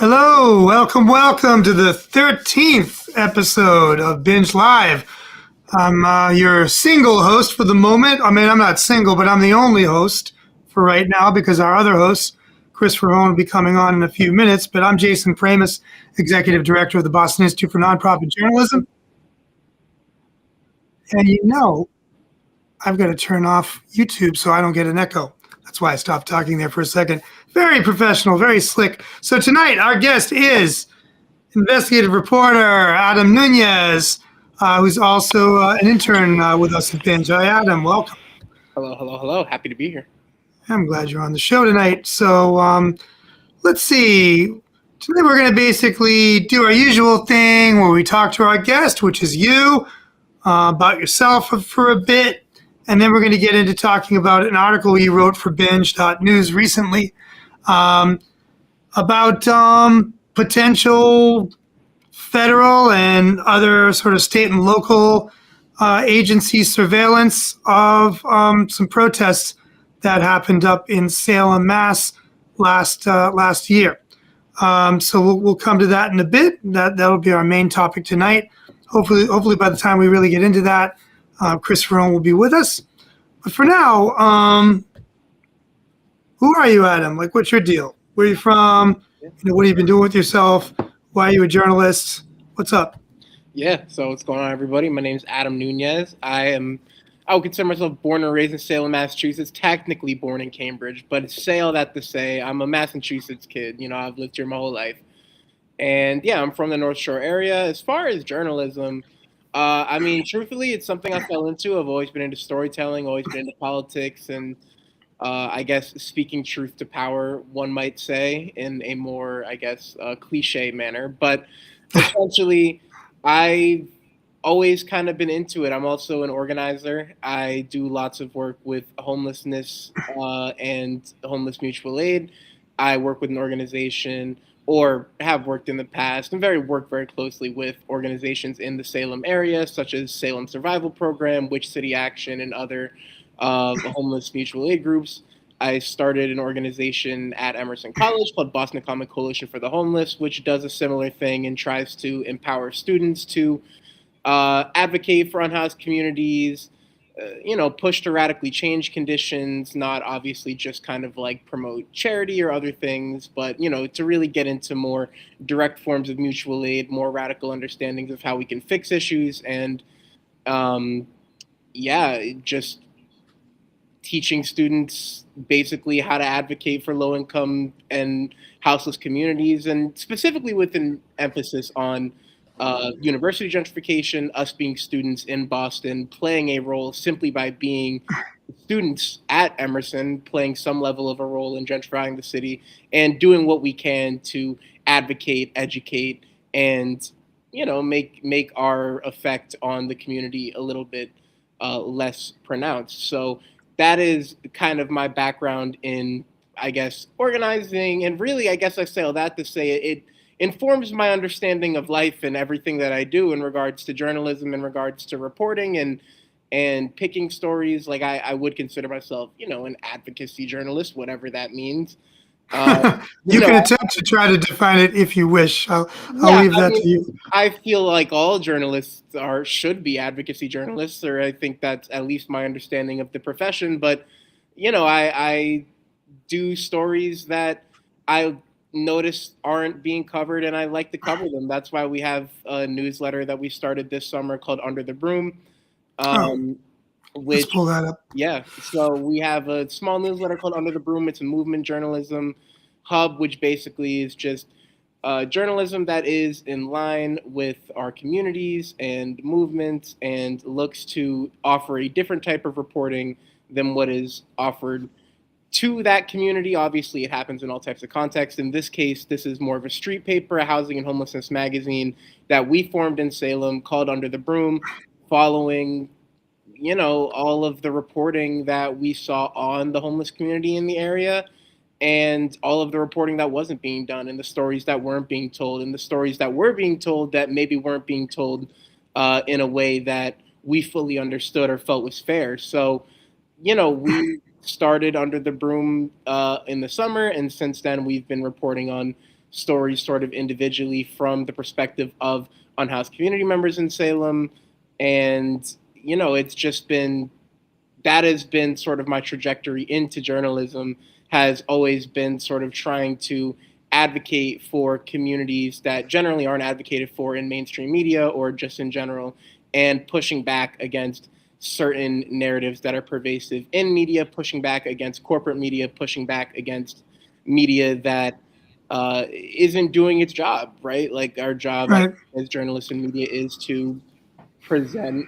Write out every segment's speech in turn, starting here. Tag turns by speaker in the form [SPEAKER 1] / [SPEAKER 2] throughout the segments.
[SPEAKER 1] Hello, welcome to the 13th episode of BINJ Live. I'm your single host for the moment. I mean, I'm not single, but I'm the only host for right now because our other host, Chris Faraone, will be coming on in a few minutes. But I'm Jason Pramas, Executive Director of the Boston Institute for Nonprofit Journalism. And I've got to turn off YouTube so I don't get an echo. That's why I stopped talking there for a second. Very professional, very slick. So tonight, our guest is investigative reporter Adam Nuñez, who's also an intern with us at BINJ. Hi, Adam. Welcome.
[SPEAKER 2] Hello. Happy to be here.
[SPEAKER 1] I'm glad you're on the show tonight. So let's see. Tonight we're going to basically do our usual thing where we talk to our guest, which is you, about yourself for a bit. And then we're going to get into talking about an article you wrote for BINJ.news recently about potential federal and other sort of state and local agency surveillance of some protests that happened up in Salem, Mass. last year. So we'll come to that in a bit. That'll be our main topic tonight. Hopefully by the time we really get into that, Chris Faraone will be with us. But for now, who are you, Adam? Like, what's your deal? Where are you from? What have you been doing with yourself? Why are you a journalist? What's up?
[SPEAKER 2] Yeah, so what's going on, everybody? My name's Adam Nuñez. I would consider myself born and raised in Salem, Massachusetts, technically born in Cambridge, but say all that to say, I'm a Massachusetts kid. I've lived here my whole life. And yeah, I'm from the North Shore area. As far as journalism, truthfully, it's something I fell into. I've always been into storytelling, always been into politics, and I guess speaking truth to power, one might say, in a more, cliche manner. But essentially, I've always kind of been into it. I'm also an organizer. I do lots of work with homelessness and homeless mutual aid. I work with an organization, or have worked in the past, and work very closely with organizations in the Salem area, such as Salem Survival Program, Witch City Action, and other homeless mutual aid groups. I started an organization at Emerson College called Boston Common Coalition for the Homeless, which does a similar thing and tries to empower students to advocate for unhoused communities, push to radically change conditions, not obviously just kind of like promote charity or other things, but, to really get into more direct forms of mutual aid, more radical understandings of how we can fix issues, and just teaching students basically how to advocate for low-income and houseless communities, and specifically with an emphasis on university gentrification, us being students in Boston, playing a role simply by being students at Emerson, playing some level of a role in gentrifying the city, and doing what we can to advocate, educate, and make our effect on the community a little bit less pronounced. So that is kind of my background in, organizing, and really, I say all that to say it informs my understanding of life and everything that I do in regards to journalism, in regards to reporting and picking stories. Like I would consider myself, an advocacy journalist, whatever that means.
[SPEAKER 1] You can attempt to try to define it if you wish. I'll leave that to you.
[SPEAKER 2] I feel like all journalists should be advocacy journalists, or I think that's at least my understanding of the profession. But I do stories that I notice aren't being covered, and I like to cover them. That's why we have a newsletter that we started this summer called Under the Broom.
[SPEAKER 1] Let's pull that up.
[SPEAKER 2] Yeah, so we have a small newsletter called Under the Broom. It's a movement journalism hub, which basically is just journalism that is in line with our communities and movements, and looks to offer a different type of reporting than what is offered to that community. Obviously, it happens in all types of contexts. In this case, this is more of a street paper, a housing and homelessness magazine that we formed in Salem called Under the Broom, following, all of the reporting that we saw on the homeless community in the area, and all of the reporting that wasn't being done, and the stories that weren't being told, and the stories that were being told that maybe weren't being told in a way that we fully understood or felt was fair. So, we started Under the Broom in the summer, and since then we've been reporting on stories sort of individually from the perspective of unhoused community members in Salem. And, you know, it's just been, that has been sort of my trajectory into journalism, has always been sort of trying to advocate for communities that generally aren't advocated for in mainstream media or just in general, and pushing back against certain narratives that are pervasive in media, pushing back against corporate media, pushing back against media that isn't doing its job, right? Like our job
[SPEAKER 1] Right.
[SPEAKER 2] as journalists in media is to present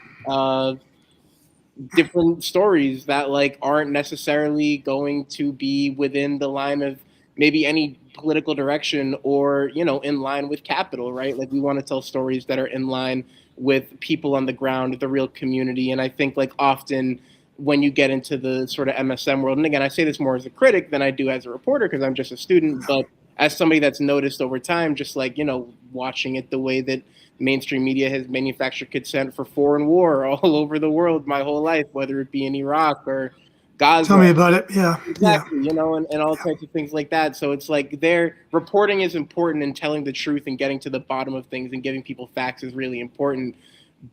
[SPEAKER 2] different stories that like aren't necessarily going to be within the line of maybe any political direction or, you know, in line with capital, right? Like we want to tell stories that are in line with people on the ground, the real community. And I think like often when you get into the sort of MSM world, and again, I say this more as a critic than I do as a reporter because I'm just a student, but as somebody that's noticed over time, just like, you know, watching it the way that mainstream media has manufactured consent for foreign war all over the world my whole life, whether it be in Iraq or Gaza.
[SPEAKER 1] Tell me about it. Yeah.
[SPEAKER 2] Exactly,
[SPEAKER 1] Yeah.
[SPEAKER 2] you know, and all types of things like that. So it's like their reporting is important, and telling the truth and getting to the bottom of things and giving people facts is really important.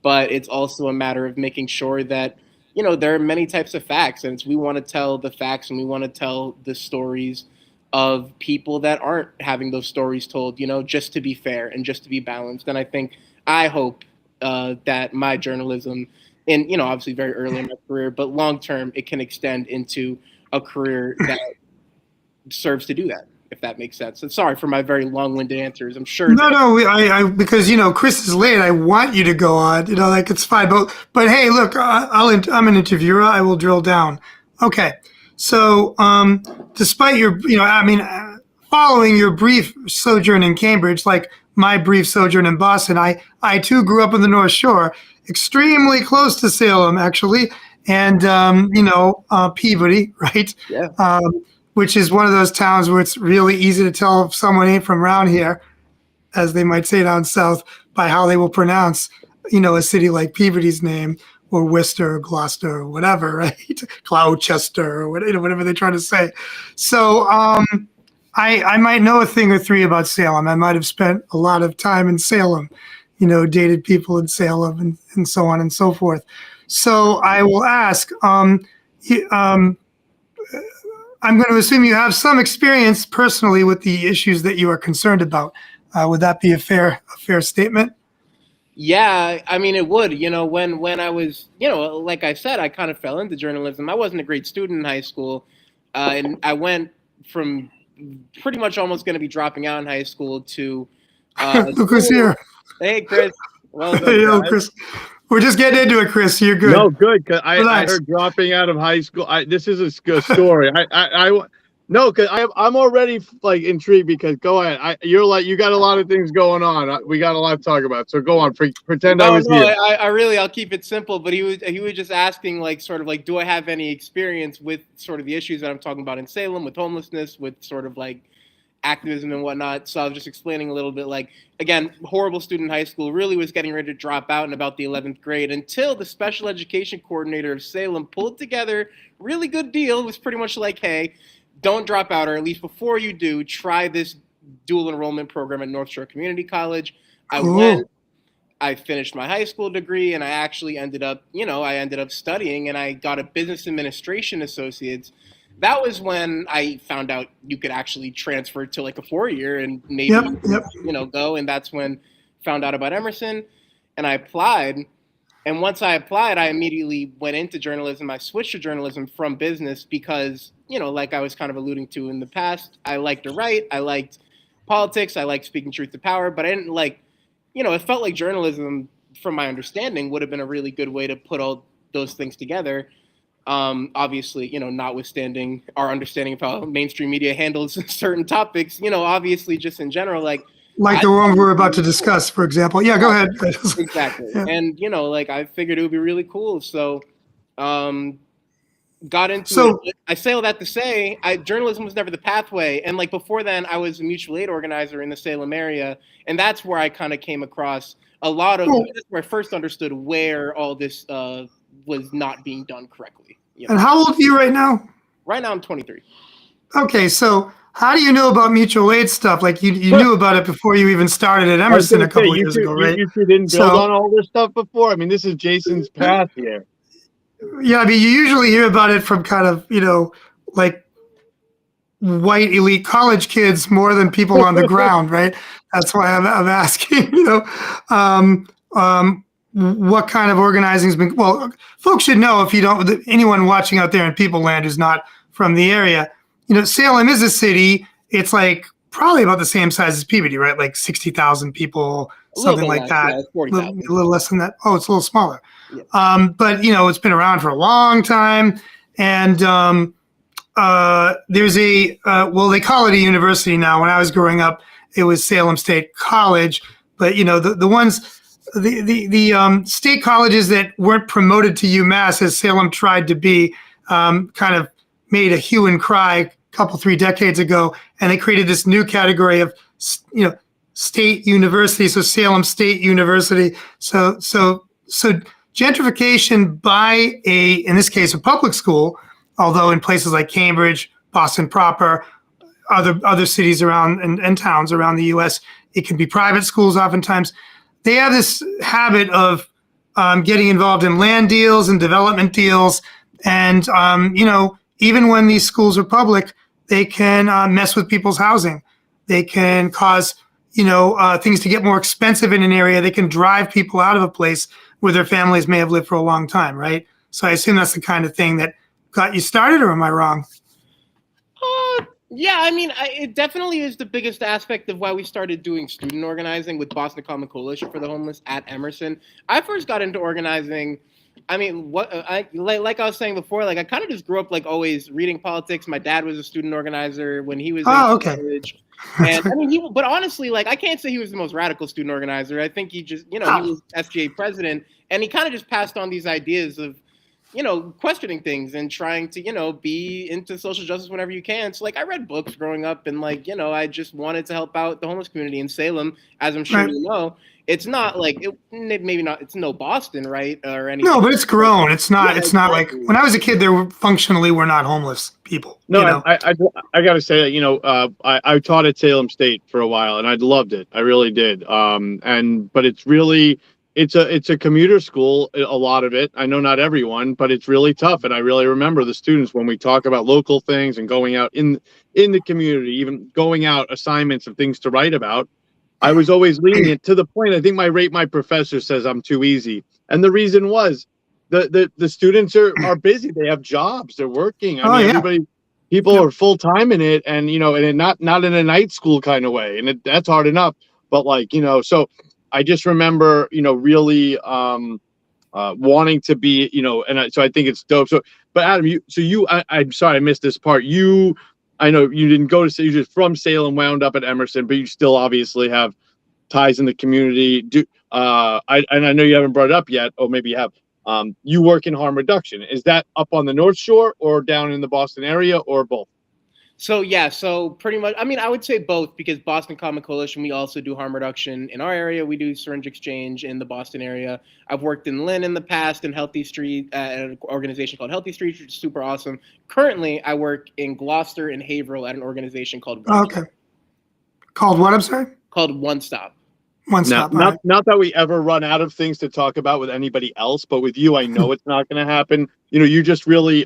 [SPEAKER 2] But it's also a matter of making sure that, you know, there are many types of facts, and we want to tell the facts and we want to tell the stories of people that aren't having those stories told, you know, just to be fair and just to be balanced. And I hope that my journalism, and, you know, obviously very early in my career, but long term, it can extend into a career that serves to do that, if that makes sense. And sorry for my very long-winded answers. I'm sure.
[SPEAKER 1] No, I because, you know, Chris is late. I want you to go on. You know, like it's fine. But hey, look, I'm an interviewer. I will drill down. Okay. So, despite your, you know, I mean, following your brief sojourn in Cambridge, like my brief sojourn in Boston, I too grew up in the North Shore, extremely close to Salem, actually, and you know, Peabody, right?
[SPEAKER 2] Yeah.
[SPEAKER 1] Which is one of those towns where it's really easy to tell if someone ain't from around here, as they might say down south, by how they will pronounce, you know, a city like Peabody's name, or Worcester, or Gloucester, or whatever, right? Gloucester, or whatever they're trying to say. So I might know a thing or three about Salem. I might have spent a lot of time in Salem, you know, dated people in Salem, and so on and so forth. So I will ask, I'm going to assume you have some experience personally with the issues that you are concerned about. Would that be a fair statement?
[SPEAKER 2] Yeah, I mean, it would. You know, when I was, you know, like I said, I kind of fell into journalism. I wasn't a great student in high school, and I went from pretty much almost going to be dropping out in high school to
[SPEAKER 1] Look who's here.
[SPEAKER 2] Hey, Chris. Well done,
[SPEAKER 1] Hey, yo,
[SPEAKER 2] guys.
[SPEAKER 1] Chris. We're just getting into it, Chris. You're good.
[SPEAKER 3] No, good. Cause I
[SPEAKER 1] Relax.
[SPEAKER 3] heard dropping out of high school. This is a good story. No, because I'm already like intrigued. Because go ahead. You're like, you got a lot of things going on. We got a lot to talk about. So go on. Pretend I was here.
[SPEAKER 2] I'll keep it simple. But he was just asking, like, sort of like, do I have any experience with sort of the issues that I'm talking about in Salem, with homelessness, with sort of like activism and whatnot. So I was just explaining a little bit, like, again, horrible student in high school, really was getting ready to drop out in about the 11th grade until the special education coordinator of Salem pulled together really good deal. It was pretty much like, hey, don't drop out, or at least before you do, try this dual enrollment program at North Shore Community College. I went, I finished my high school degree, and I actually ended up studying, and I got a business administration associate's. That was when I found out you could actually transfer to like a 4-year and maybe, you know, go. And that's when I found out about Emerson, and I applied. And once I applied, I immediately went into journalism. I switched to journalism from business because, you know, like I was kind of alluding to in the past, I liked to write. I liked politics. I liked speaking truth to power, but I didn't like, you know, it felt like journalism, from my understanding, would have been a really good way to put all those things together. Obviously, you know, notwithstanding our understanding of how mainstream media handles certain topics, you know, obviously just in general, like
[SPEAKER 1] the one we're about to discuss, for example. Yeah, go ahead.
[SPEAKER 2] Exactly.
[SPEAKER 1] Yeah.
[SPEAKER 2] And, you know, like I figured it would be really cool. So, got into it. I say all that to say, journalism was never the pathway. And like before then, I was a mutual aid organizer in the Salem area. And that's where I kind of came across a lot of, that's where I first understood where all this was not being done correctly. You know?
[SPEAKER 1] And how old are you right now?
[SPEAKER 2] Right now, I'm 23.
[SPEAKER 1] Okay, so how do you know about mutual aid stuff? Like you knew about it before you even started at
[SPEAKER 3] I was
[SPEAKER 1] Emerson
[SPEAKER 3] going
[SPEAKER 1] a
[SPEAKER 3] to say,
[SPEAKER 1] couple of years ago, right?
[SPEAKER 3] you two didn't build
[SPEAKER 1] So
[SPEAKER 3] on all this stuff before. I mean, this is Jason's path here.
[SPEAKER 1] yeah, I mean, you usually hear about it from kind of, like white elite college kids more than people on the ground, right? That's why I'm asking, what kind of organizing has been, well, folks should know if you don't, anyone watching out there in People Land who's not from the area, Salem is a city. It's like probably about the same size as Peabody, right? Like 60,000 people,
[SPEAKER 2] A little
[SPEAKER 1] something
[SPEAKER 2] bit
[SPEAKER 1] like
[SPEAKER 2] less,
[SPEAKER 1] that.
[SPEAKER 2] yeah, it's
[SPEAKER 1] A
[SPEAKER 2] 40,000.
[SPEAKER 1] little less than that. Oh, it's a little smaller.
[SPEAKER 2] Yeah.
[SPEAKER 1] But it's been around for a long time. And, there's well, they call it a university now. When I was growing up, it was Salem State College. But the ones, the state colleges that weren't promoted to UMass as Salem tried to be, kind of made a hue and cry a couple 3 decades ago, and they created this new category of state university. So Salem State University. So gentrification by in this case, a public school. Although in places like Cambridge, Boston proper, other cities around and towns around the U.S., it can be private schools oftentimes. They have this habit of getting involved in land deals and development deals. And, even when these schools are public, they can mess with people's housing. They can cause, things to get more expensive in an area. They can drive people out of a place where their families may have lived for a long time, right? So I assume that's the kind of thing that got you started, or am I wrong?
[SPEAKER 2] Yeah, I mean, it definitely is the biggest aspect of why we started doing student organizing with Boston Common Coalition for the Homeless at Emerson. I first got into organizing. I mean, like I was saying before, like I kind of just grew up like always reading politics. My dad was a student organizer when he was in college. And I mean, but honestly, like I can't say he was the most radical student organizer. I think he just, he was SGA president, and he kind of just passed on these ideas of, questioning things and trying to, be into social justice whenever you can. So like I read books growing up, and like, I just wanted to help out the homeless community in Salem, as I'm sure you know. It's not like maybe not. It's no Boston, right, or anything.
[SPEAKER 1] No, but it's grown. It's not.
[SPEAKER 2] Yeah,
[SPEAKER 1] it's not like when I was a kid. Functionally were not homeless people.
[SPEAKER 3] No, I got to say that I taught at Salem State for a while, and I loved it. I really did. But it's really it's a commuter school. A lot of it. I know not everyone, but it's really tough. And I really remember the students when we talk about local things and going out in the community, even going out assignments of things to write about. I was always lenient to the point. I think my professor says I'm too easy, and the reason was the students are busy. They have jobs. They're working. I mean, people are full time in it, and and not in a night school kind of way, and that's hard enough. But like so I just remember really wanting to be so I think it's dope. So, but Adam, I'm sorry I missed this part. I know you didn't go to, you're just from Salem, wound up at Emerson, but you still obviously have ties in the community. I know you haven't brought it up yet, or maybe you have. You work in harm reduction. Is that up on the North Shore or down in the Boston area, or both?
[SPEAKER 2] So pretty much, I mean, I would say both, because Boston Common Coalition, we also do harm reduction in our area. We do syringe exchange in the Boston area. I've worked in Lynn in the past, in Healthy Street, at an organization called Healthy Street, which is super awesome. Currently, I work in Gloucester and Haverhill at an organization called One Stop.
[SPEAKER 1] Called what, I'm sorry?
[SPEAKER 2] Called One Stop.
[SPEAKER 1] One Stop.
[SPEAKER 3] Not that we ever run out of things to talk about with anybody else, but with you, I know it's not going to happen. You just really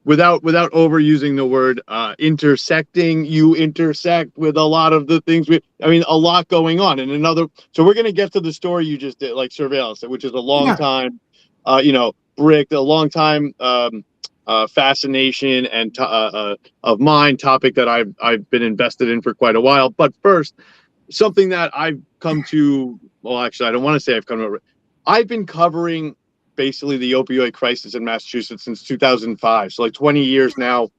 [SPEAKER 3] without overusing the word intersecting, you intersect with a lot of the things a lot going on. And so we're going to get to the story you just did, like surveillance, which is a long time brick, a long time fascination and of mine, topic that I've been invested in for quite a while. But first, something that I've come to, well, actually, I don't want to say I've been covering basically the opioid crisis in Massachusetts since 2005. So like 20 years now,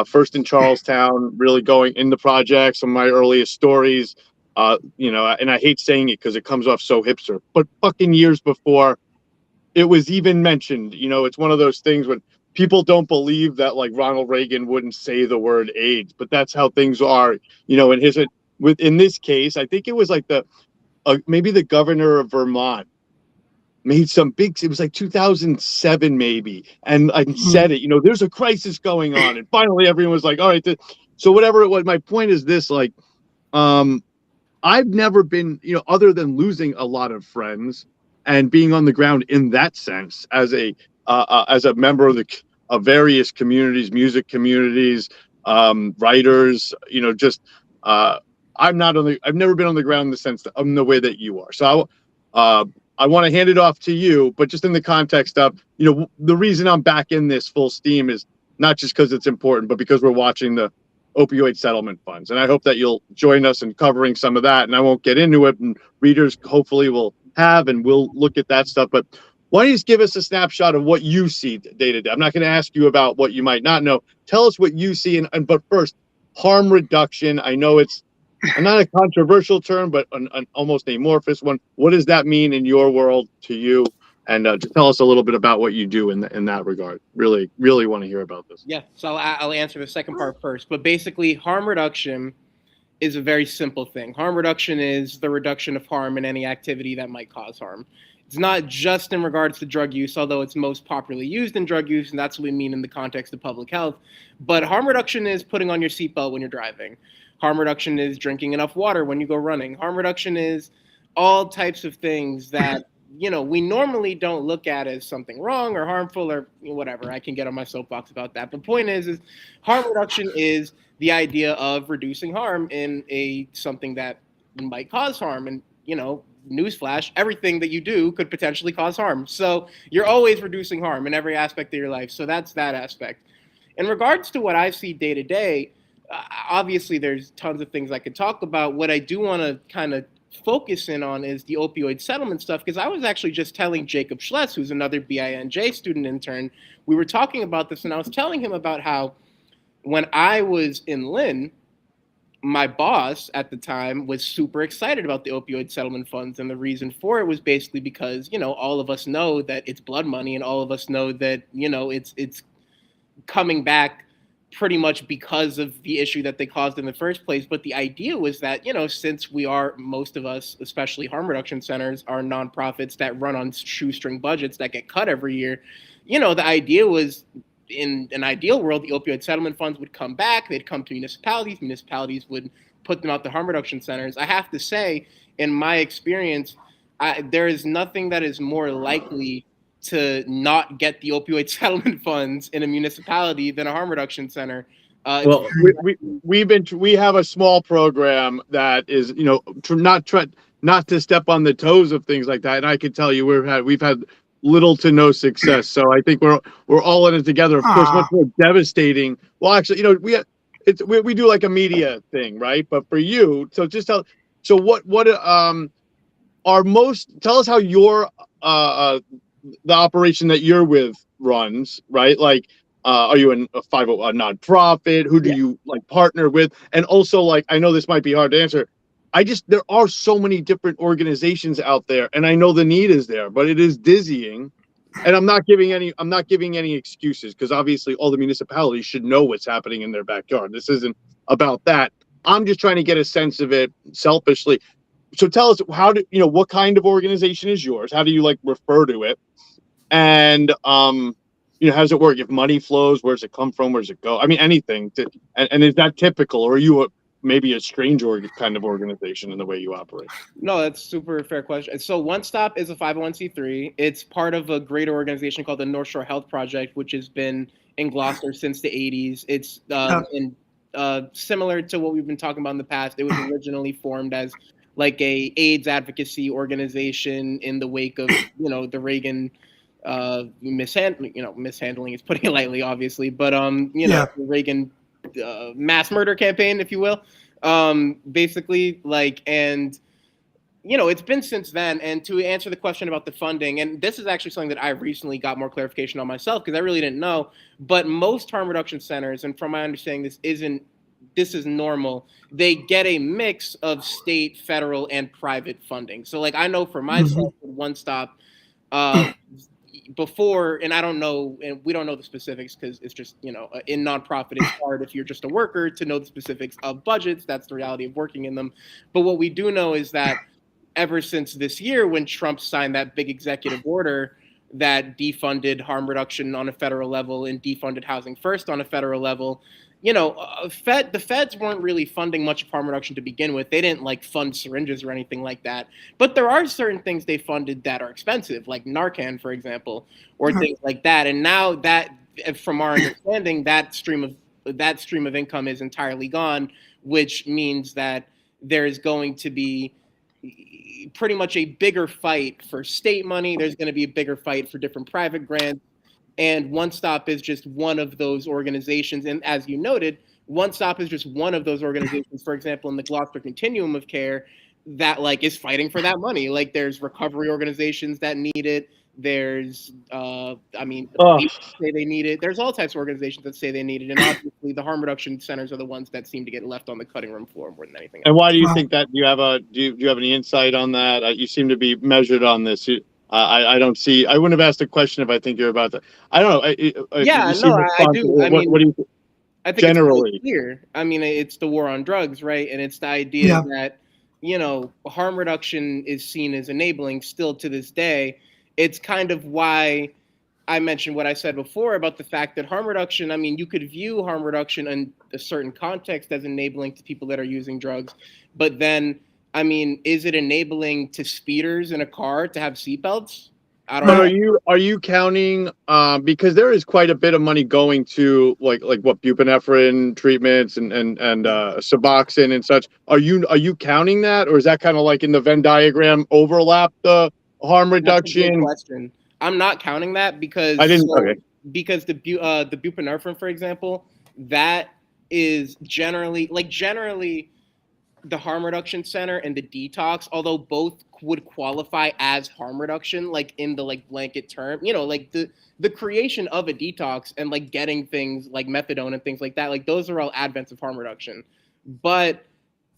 [SPEAKER 3] first in Charlestown, really going in the project, some of my earliest stories, and I hate saying it because it comes off so hipster, but fucking years before it was even mentioned. It's one of those things when people don't believe that like Ronald Reagan wouldn't say the word AIDS, but that's how things are, in this case, I think it was like maybe the governor of Vermont made some big, it was like 2007 maybe, and I said it, there's a crisis going on, and finally everyone was like, all right, So whatever it was, my point is this, like, I've never been, other than losing a lot of friends and being on the ground in that sense as a member of of various communities, music communities, writers, I've never been on the ground in the sense that I'm the way that you are. So I want to hand it off to you, but just in the context of, the reason I'm back in this full steam is not just because it's important, but because we're watching the opioid settlement funds. And I hope that you'll join us in covering some of that. And I won't get into it, and readers hopefully will have, and we'll look at that stuff. But why don't you just give us a snapshot of what you see day to day? I'm not going to ask you about what you might not know. Tell us what you see. But first, harm reduction. I know it's not a controversial term, but an almost amorphous one. What does that mean in your world to you? And just tell us a little bit about what you do in that regard. Really, really want to hear about this.
[SPEAKER 2] Yeah, so I'll answer the second part first. But basically, harm reduction is a very simple thing. Harm reduction is the reduction of harm in any activity that might cause harm. It's not just in regards to drug use, although it's most popularly used in drug use, and that's what we mean in the context of public health. But harm reduction is putting on your seatbelt when you're driving. Harm reduction is drinking enough water when you go running. Harm reduction is all types of things that we normally don't look at as something wrong or harmful or whatever. I can get on my soapbox about that. But the point is harm reduction is the idea of reducing harm in something that might cause harm. And, newsflash, everything that you do could potentially cause harm. So you're always reducing harm in every aspect of your life. So that's that aspect. In regards to what I see day to day, obviously there's tons of things I could talk about. What I do want to kind of focus in on is the opioid settlement stuff, because I was actually just telling Jacob Schless, who's another BINJ student intern, we were talking about this, and I was telling him about how when I was in Lynn, my boss at the time was super excited about the opioid settlement funds, and the reason for it was basically because, all of us know that it's blood money, and all of us know that, it's coming back pretty much because of the issue that they caused in the first place. But the idea was that, since most of us, especially harm reduction centers, are nonprofits that run on shoestring budgets that get cut every year, the idea was, in an ideal world, the opioid settlement funds would come back. They'd come to municipalities. Municipalities would put them out to harm reduction centers. I have to say, in my experience, there is nothing that is more likely to not get the opioid settlement funds in a municipality than a harm reduction center.
[SPEAKER 3] Well, we have a small program that is, not to step on the toes of things like that. And I can tell you, we've had little to no success. So I think we're all in it together. Of course, much more devastating. Well, actually, we do like a media thing, right? But for you, so just tell. So what are most? Tell us how your the operation that you're with runs, right? Like, are you a nonprofit? Who do you partner with? And also, I know this might be hard to answer. There are so many different organizations out there, and I know the need is there, but it is dizzying. And I'm not giving any excuses, because obviously all the municipalities should know what's happening in their backyard. This isn't about that. I'm just trying to get a sense of it selfishly. So tell us, what kind of organization is yours? How do you refer to it? And how does it work? If money flows, where does it come from? Where does it go? I mean, anything. And is that typical, or are you maybe a strange kind of organization in the way you operate?
[SPEAKER 2] No, that's super fair question. So One Stop is a 501c3. It's part of a greater organization called the North Shore Health Project, which has been in Gloucester since the 80s. It's similar to what we've been talking about in the past. It was originally formed as a AIDS advocacy organization in the wake of the Reagan mishandling is putting it lightly, obviously, but the Reagan mass murder campaign, if you will, basically, and it's been since then. And to answer the question about the funding, and this is actually something that I recently got more clarification on myself, because I really didn't know, but most harm reduction centers, and from my understanding, this is normal, they get a mix of state, federal, and private funding. So I know for myself, One Stop, before, and I don't know, and we don't know the specifics, because it's just, in nonprofit, it's hard if you're just a worker to know the specifics of budgets. That's the reality of working in them. But what we do know is that ever since this year, when Trump signed that big executive order that defunded harm reduction on a federal level and defunded Housing First on a federal level, the feds weren't really funding much of harm reduction to begin with. They didn't like fund syringes or anything like that. But there are certain things they funded that are expensive, like Narcan, for example, or things like that. And now that, from our understanding, that stream of income is entirely gone, which means that there's going to be pretty much a bigger fight for state money. There's going to be a bigger fight for different private grants. And One Stop is just one of those organizations. And as you noted, One Stop is just one of those organizations, for example, in the Gloucester continuum of care that like is fighting for that money. Like there's recovery organizations that need it. There's, police say they need it. There's all types of organizations that say they need it. And obviously the harm reduction centers are the ones that seem to get left on the cutting room floor more than anything else.
[SPEAKER 3] And why do you think that? Do you have any insight on that? You seem to be measured on this. I don't see. I wouldn't have asked a question if I think you're about to. I don't know.
[SPEAKER 2] I do.
[SPEAKER 3] What do you think?
[SPEAKER 2] I think
[SPEAKER 3] Generally,
[SPEAKER 2] it's clear. I mean, it's the war on drugs, right? And it's the idea that harm reduction is seen as enabling still to this day. It's kind of why I mentioned what I said before about the fact that harm reduction. I mean, you could view harm reduction in a certain context as enabling to people that are using drugs, but then. I mean, is it enabling to speeders in a car to have seatbelts? I don't know.
[SPEAKER 3] Are you counting because there is quite a bit of money going to like what buprenorphine treatments and Suboxone and such. Are you counting that, or is that kind of like in the Venn diagram overlap the harm reduction?
[SPEAKER 2] That's a good question. I'm not counting that because because the buprenorphine, for example, that is generally the harm reduction center and the detox, although both would qualify as harm reduction, like in the like blanket term, like the creation of a detox and like getting things like methadone and things like that, like those are all advents of harm reduction. But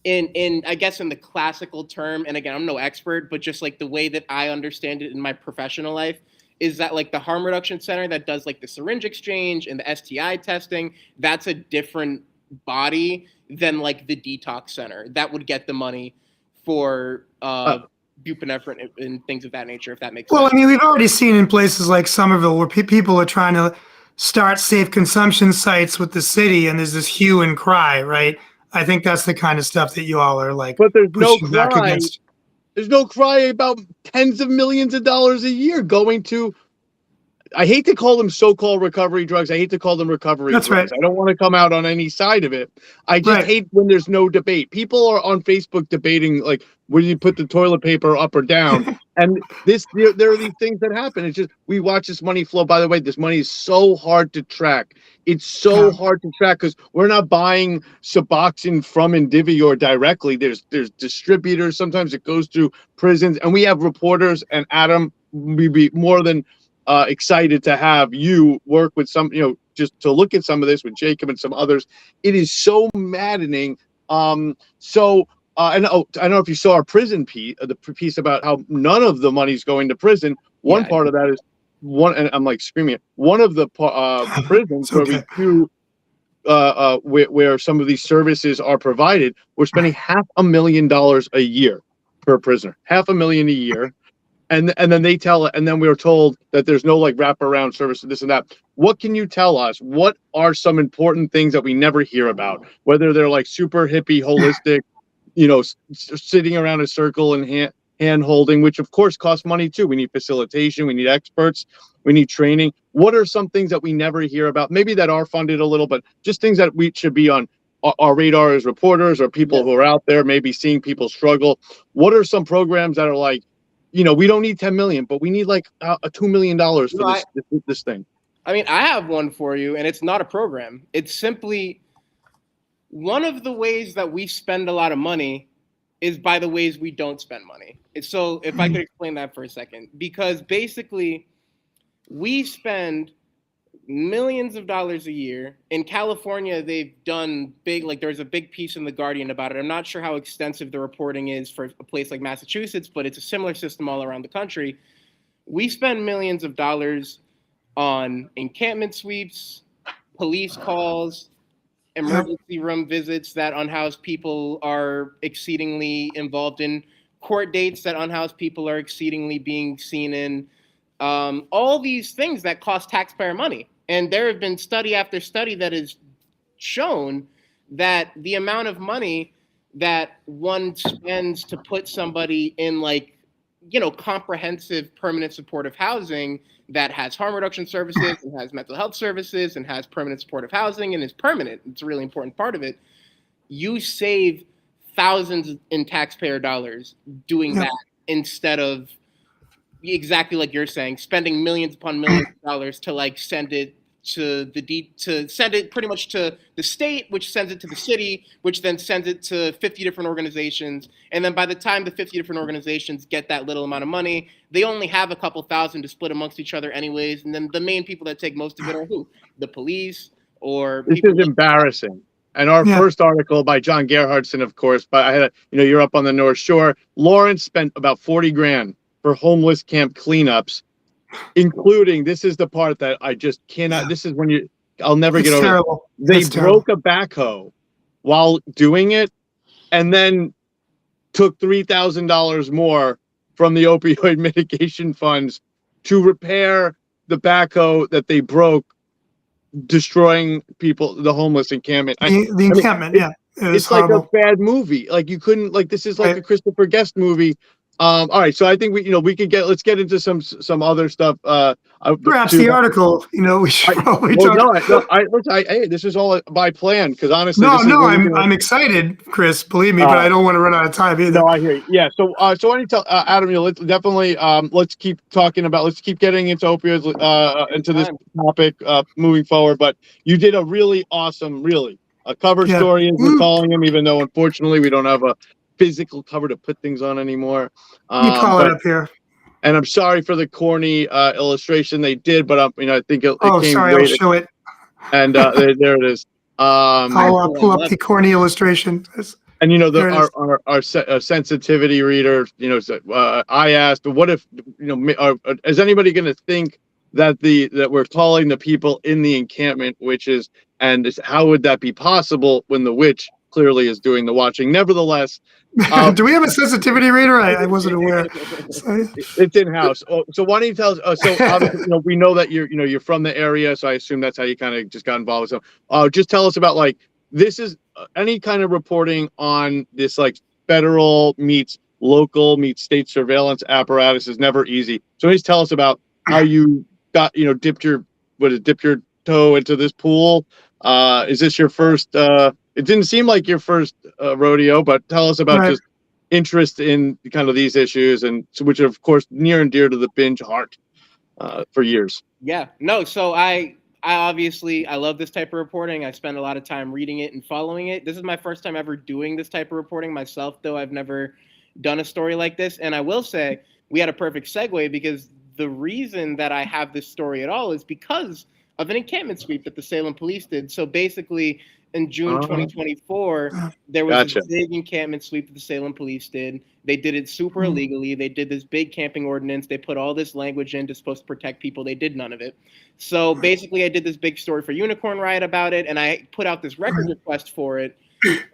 [SPEAKER 2] in I guess in the classical term, and again, I'm no expert, but just like the way that I understand it in my professional life is that like the harm reduction center that does like the syringe exchange and the STI testing, that's a different body than like the detox center that would get the money for buprenorphine and things of that nature, if that makes sense.
[SPEAKER 1] Well, I mean, we've already seen in places like Somerville where people are trying to start safe consumption sites with the city, and there's this hue and cry, right? I think that's the kind of stuff that you all are like.
[SPEAKER 3] But there's no cry. There's no cry about tens of millions of dollars a year going to. I hate to call them so-called recovery drugs. I hate to call them recovery drugs. Right. I don't want to come out on any side of it. I just hate when there's no debate. People are on Facebook debating, like, where do you put the toilet paper up or down? And there are these things that happen. It's just, we watch this money flow. By the way, this money is so hard to track. It's so hard to track because we're not buying Suboxone from Indivior directly. There's distributors. Sometimes it goes through prisons. And we have reporters. And Adam, we'd be more than excited to have you work with some, just to look at some of this with Jacob and some others. It is so maddening. I don't know if you saw our prison piece, the piece about how none of the money's going to prison. One part of that is and I'm like screaming it. One of the prisons where we do, where some of these services are provided, we're spending $500,000 a year per prisoner, $500,000 a year. And then they tell it, and then we were told that there's no like wraparound service, this and that. What can you tell us? What are some important things that we never hear about? Whether they're like super hippie, holistic, sitting around a circle and hand holding, which of course costs money too. We need facilitation, we need experts, we need training. What are some things that we never hear about? Maybe that are funded a little, but just things that we should be on our radar as reporters or people who are out there, maybe seeing people struggle. What are some programs that are like, we don't need 10 million, but we need like $2 million for this thing.
[SPEAKER 2] I mean, I have one for you, and it's not a program. It's simply one of the ways that we spend a lot of money is by the ways we don't spend money. So if I could explain that for a second, because basically we spend millions of dollars a year. In California, they've done big, like there's a big piece in The Guardian about it. I'm not sure how extensive the reporting is for a place like Massachusetts, but it's a similar system all around the country. We spend millions of dollars on encampment sweeps, police calls, emergency room visits that unhoused people are exceedingly involved in, court dates that unhoused people are exceedingly being seen in, all these things that cost taxpayer money. And there have been study after study that has shown that the amount of money that one spends to put somebody in like, comprehensive permanent supportive housing that has harm reduction services and has mental health services and has permanent supportive housing and is permanent. It's a really important part of it. You save thousands in taxpayer dollars doing that instead of exactly like you're saying, spending millions upon millions of dollars to like send it to send it pretty much to the state, which sends it to the city, which then sends it to 50 different organizations. And then by the time the 50 different organizations get that little amount of money, they only have a couple thousand to split amongst each other anyways. And then the main people that take most of it are who? The police or
[SPEAKER 3] This
[SPEAKER 2] people
[SPEAKER 3] is
[SPEAKER 2] like
[SPEAKER 3] embarrassing. And our first article by John Gerhardson, of course, but I had you're up on the North Shore. Lawrence spent about 40 grand for homeless camp cleanups, including, this is the part that I just cannot, this is when I'll never get over.
[SPEAKER 1] Terrible.
[SPEAKER 3] They broke a backhoe while doing it and then took $3,000 more from the opioid mitigation funds to repair the backhoe that they broke, destroying people, the homeless encampment.
[SPEAKER 1] The encampment,
[SPEAKER 3] it's
[SPEAKER 1] horrible.
[SPEAKER 3] like a bad movie. Like you couldn't, like, this is like a Christopher Guest movie. All right, so I think let's get into some other stuff.
[SPEAKER 1] Perhaps the article, we should probably talk.
[SPEAKER 3] Hey, this is all by plan, because honestly,
[SPEAKER 1] I'm excited, Chris. Believe me, but I don't want to run out of time either.
[SPEAKER 3] No, I hear you. Yeah. So I want to tell Adam, let's definitely let's keep getting into opioids, into this topic moving forward. But you did a really awesome, a cover story, as we're calling them, even though unfortunately we don't have a physical cover to put things on anymore.
[SPEAKER 1] You call it up here.
[SPEAKER 3] And I'm sorry for the corny illustration they did, but I think it came
[SPEAKER 1] sorry,
[SPEAKER 3] great.
[SPEAKER 1] I'll show it.
[SPEAKER 3] And there it is.
[SPEAKER 1] I'll pull up the corny illustration.
[SPEAKER 3] And our sensitivity reader, I asked, what if, is anybody going to think that we're calling the people in the encampment witches, and how would that be possible when the witch clearly is doing the watching? Nevertheless,
[SPEAKER 1] do we have a sensitivity reader? I wasn't aware.
[SPEAKER 3] It's in house. So why don't you tell us? So obviously, we know that you're from the area, so I assume that's how you kind of just got involved. So, just tell us about this is any kind of reporting on this federal meets local meets state surveillance apparatus is never easy. So just tell us about how you got dipped your toe into this pool. Is this your first? It didn't seem like your first rodeo, but tell us about just interest in kind of these issues, and which are of course near and dear to the BINJ heart for years.
[SPEAKER 2] Yeah, no. So I obviously love this type of reporting. I spend a lot of time reading it and following it. This is my first time ever doing this type of reporting myself, though I've never done a story like this. And I will say we had a perfect segue, because the reason that I have this story at all is because of an encampment sweep that the Salem police did. So basically, in June 2024, there was a big encampment sweep that the Salem police did. They did it super illegally. They did this big camping ordinance. They put all this language in to supposed to protect people. They did none of it. So basically, I did this big story for Unicorn Riot about it, and I put out this record request for it.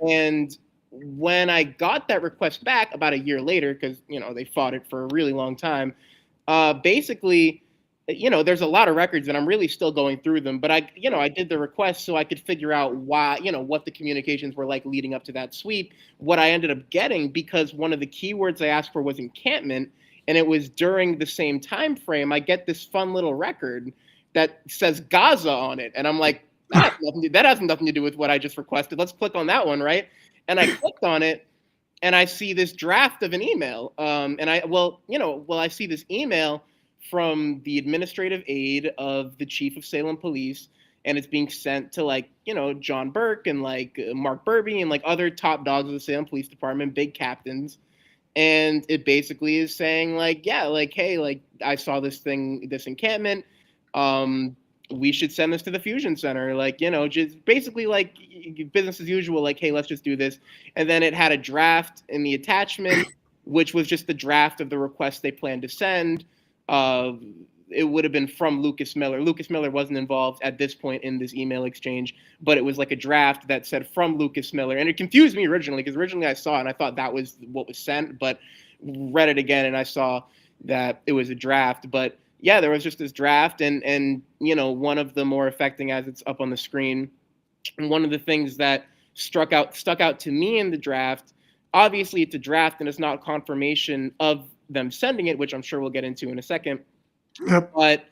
[SPEAKER 2] And when I got that request back about a year later, because they fought it for a really long time, basically, there's a lot of records, and I'm really still going through them. But I did the request so I could figure out why, what the communications were like leading up to that sweep. What I ended up getting, because one of the keywords I asked for was encampment, and it was during the same time frame, I get this fun little record that says Gaza on it, and I'm like, that has nothing to do with what I just requested. Let's click on that one, right? And I clicked on it, and I see this draft of an email. I see this email from the administrative aide of the chief of Salem police, and it's being sent to John Burke and Mark Burby and other top dogs of the Salem police department, big captains. And it basically is saying hey, I saw this encampment. We should send this to the fusion center. Just basically business as usual. Hey, let's just do this. And then it had a draft in the attachment, which was just the draft of the request they planned to send. It would have been from Lucas Miller. Lucas Miller wasn't involved at this point in this email exchange, but it was a draft that said from Lucas Miller. And it confused me originally, because originally I saw it and I thought that was what was sent, but read it again and I saw that it was a draft. But yeah, there was just this draft, and one of the more affecting, as it's up on the screen, And one of the things that stuck out to me in the draft, obviously it's a draft and it's not confirmation of them sending it, which I'm sure we'll get into in a second.
[SPEAKER 1] Yep.
[SPEAKER 2] But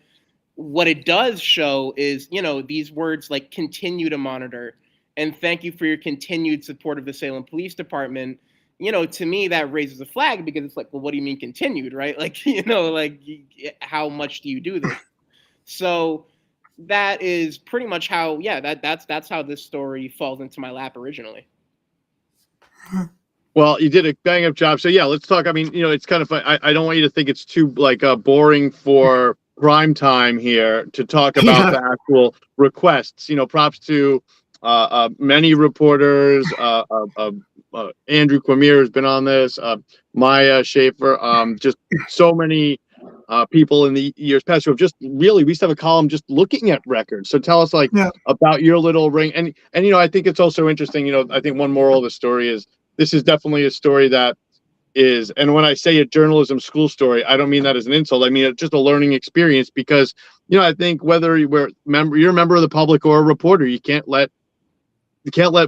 [SPEAKER 2] what it does show is, these words like continue to monitor and thank you for your continued support of the Salem Police Department. To me, that raises a flag because it's like, well, what do you mean continued, right? Like, how much do you do this? So that is pretty much how, that's how this story falls into my lap originally.
[SPEAKER 3] Well, you did a bang up job. So yeah, let's talk. I mean, it's kind of, I don't want you to think it's too like boring for prime time here to talk about the actual requests. Props to many reporters. Andrew Quamir has been on this. Maya Schaefer. Just so many people in the years past who have just really, we used to have a column just looking at records. So tell us about your little ring. And I think it's also interesting. I think one moral of the story is this is definitely a story that is, and when I say a journalism school story, I don't mean that as an insult. I mean it's just a learning experience because I think whether you're a member of the public or a reporter, you can't let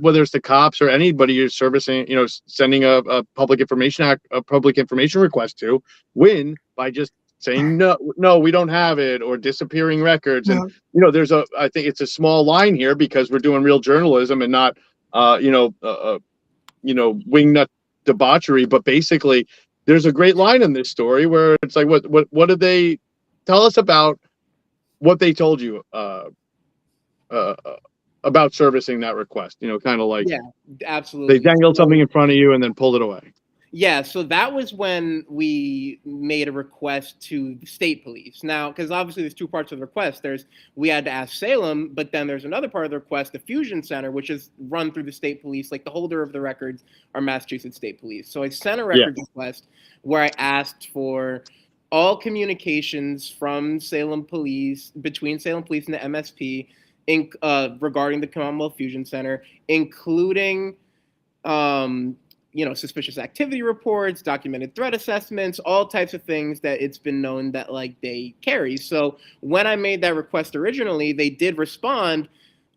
[SPEAKER 3] whether it's the cops or anybody you're servicing, sending a public information request to win by just saying no, we don't have it, or disappearing records. And I think it's a small line here because we're doing real journalism and not wingnut debauchery. But basically, there's a great line in this story where it's like, what did they tell us about what they told you about servicing that request? Kind of like,
[SPEAKER 2] yeah, absolutely.
[SPEAKER 3] They dangled something in front of you and then pulled it away.
[SPEAKER 2] Yeah, so that was when we made a request to the state police. Now, because obviously there's two parts of the request. We had to ask Salem, but then there's another part of the request, the Fusion Center, which is run through the state police. Like the holder of the records are Massachusetts State Police. So I sent a records request where I asked for all communications from Salem Police, between Salem Police and the MSP, regarding the Commonwealth Fusion Center, including suspicious activity reports, documented threat assessments, all types of things that it's been known that they carry. So when I made that request originally, they did respond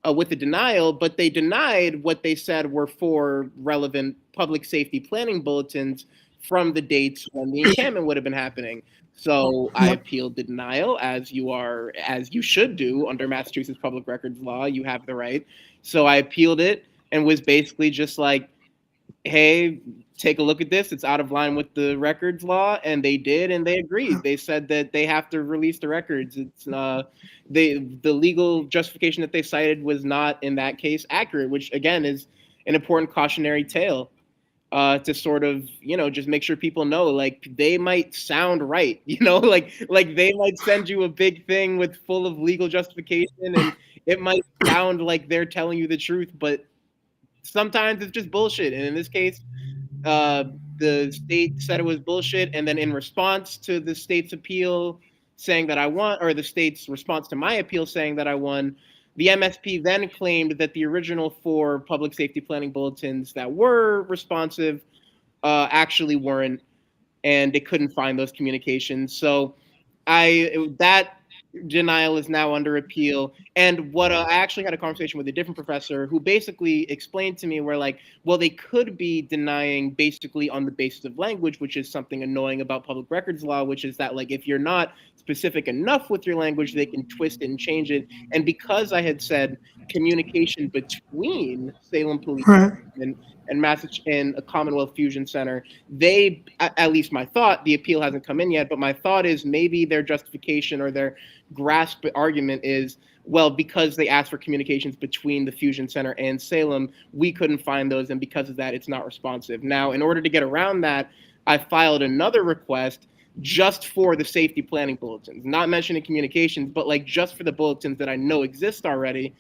[SPEAKER 2] with a denial, but they denied what they said were 4 relevant public safety planning bulletins from the dates when the encampment would have been happening. So I appealed the denial, as you should do under Massachusetts public records law. You have the right. So I appealed it and was basically just like, hey, take a look at this. It's out of line with the records law. And they did, and they agreed. They said that they have to release the records. It's the legal justification that they cited was not in that case accurate, which again is an important cautionary tale to sort of, just make sure people know, they might sound right, like they might send you a big thing full of legal justification and it might sound like they're telling you the truth, but sometimes it's just bullshit. And in this case, the state said it was bullshit. And then in response to the state's appeal saying that I won, or the state's response to my appeal saying that I won, the MSP then claimed that the original 4 public safety planning bulletins that were responsive actually weren't, and they couldn't find those communications. So that denial is now under appeal. And what I actually had a conversation with a different professor who basically explained to me where they could be denying basically on the basis of language, which is something annoying about public records law, which is that if you're not specific enough with your language, they can twist it and change it. And because I had said communication between Salem Police and Massachusetts and a Commonwealth Fusion Center, they, at least my thought, the appeal hasn't come in yet, but my thought is maybe their justification or their grasp argument is, well, because they asked for communications between the Fusion Center and Salem, we couldn't find those, and because of that, it's not responsive. Now, in order to get around that, I filed another request just for the safety planning bulletins, not mentioning communications, but just for the bulletins that I know exist already.